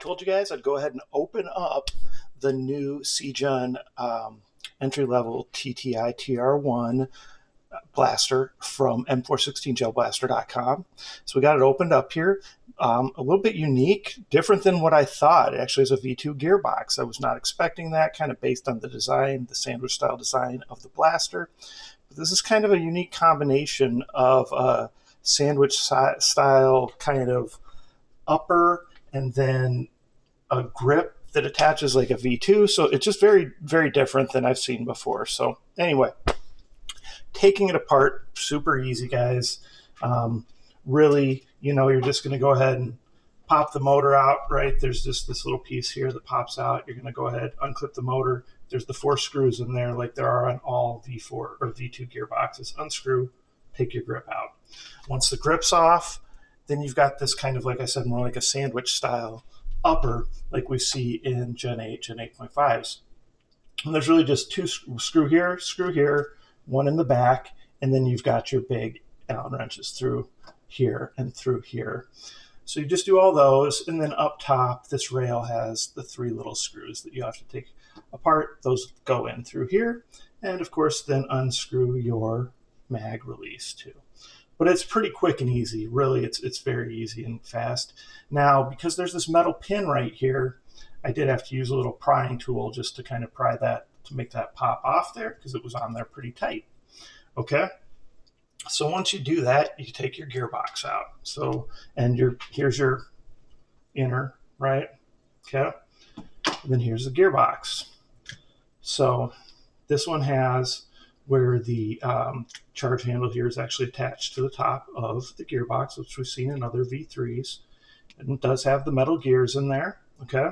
told you guys I'd go ahead and open up the new Sijun entry-level TTI TR1 blaster from m416gelblaster.com. So we got it opened up here. A little bit unique, different than what I thought. It actually is a V2 gearbox. I was not expecting that, kind of based on the design, the sandwich style design of the blaster. But this is kind of a unique combination of a sandwich style kind of upper and then a grip that attaches like a V2. So it's just very, very different than I've seen before. So anyway, taking it apart, super easy, guys. Really, you're just going to go ahead and pop the motor out, right? There's just this little piece here that pops out. You're going to go ahead, unclip the motor. There's the 4 screws in there like there are on all V4 or V2 gearboxes. Unscrew, take your grip out. Once the grip's off, then you've got this kind of, like I said, more like a sandwich style upper like we see in Gen 8, Gen 8.5s. And there's really just 2 screw here, one in the back, and then you've got your big Allen wrenches through here and through here. So you just do all those, and then up top, this rail has the 3 little screws that you have to take apart. Those go in through here, and of course, then unscrew your mag release too. But it's pretty quick and easy. Really, it's very easy and fast. Now, because there's this metal pin right here, I did have to use a little prying tool just to kind of pry that, to make that pop off there, because it was on there pretty tight. Okay? So once you do that, you take your gearbox out. So, and here's your inner, right? Okay? And then here's the gearbox. So this one has where the charge handle here is actually attached to the top of the gearbox, which we've seen in other V3s. And it does have the metal gears in there, okay?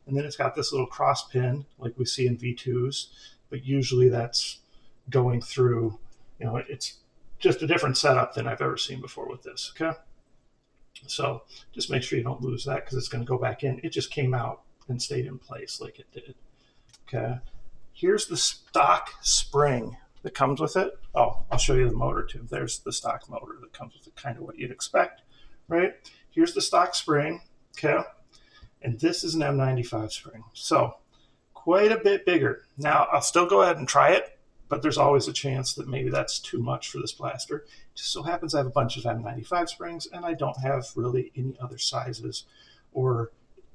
And then it's got this little cross pin like we see in V2s, but usually that's going through, it's just a different setup than I've ever seen before with this, okay? So just make sure you don't lose that because it's going to go back in. It just came out and stayed in place like it did, okay? Here's the stock spring that comes with it. Oh, I'll show you the motor too. There's the stock motor that comes with it, kind of what you'd expect, right? Here's the stock spring, okay? And this is an M95 spring. So quite a bit bigger. Now, I'll still go ahead and try it, but there's always a chance that maybe that's too much for this blaster. It just so happens I have a bunch of M95 springs and I don't have really any other sizes, or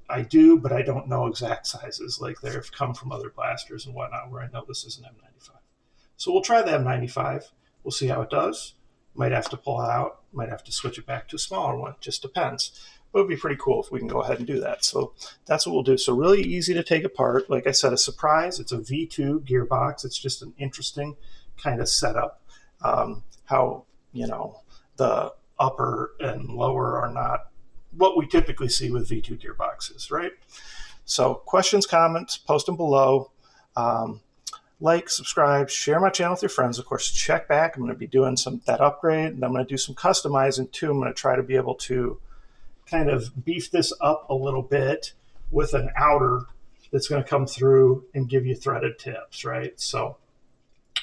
I do, but I don't know exact sizes. Like they've come from other blasters and whatnot where I know this is an M95. So we'll try the M95. We'll see how it does. Might have to pull it out. Might have to switch it back to a smaller one. Just depends. But it would be pretty cool if we can go ahead and do that. So that's what we'll do. So really easy to take apart. Like I said, a surprise. It's a V2 gearbox. It's just an interesting kind of setup. How, the upper and lower are not what we typically see with V2 gearboxes, right? So questions, comments, post them below. Like, subscribe, share my channel with your friends. Of course, check back. I'm going to be doing that upgrade, and I'm going to do some customizing too. I'm going to try to be able to kind of beef this up a little bit with an outer that's going to come through and give you threaded tips, right? So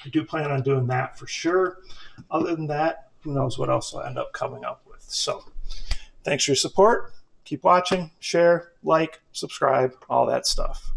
I do plan on doing that for sure. Other than that, who knows what else I'll end up coming up with. So thanks for your support. Keep watching, share, like, subscribe, all that stuff.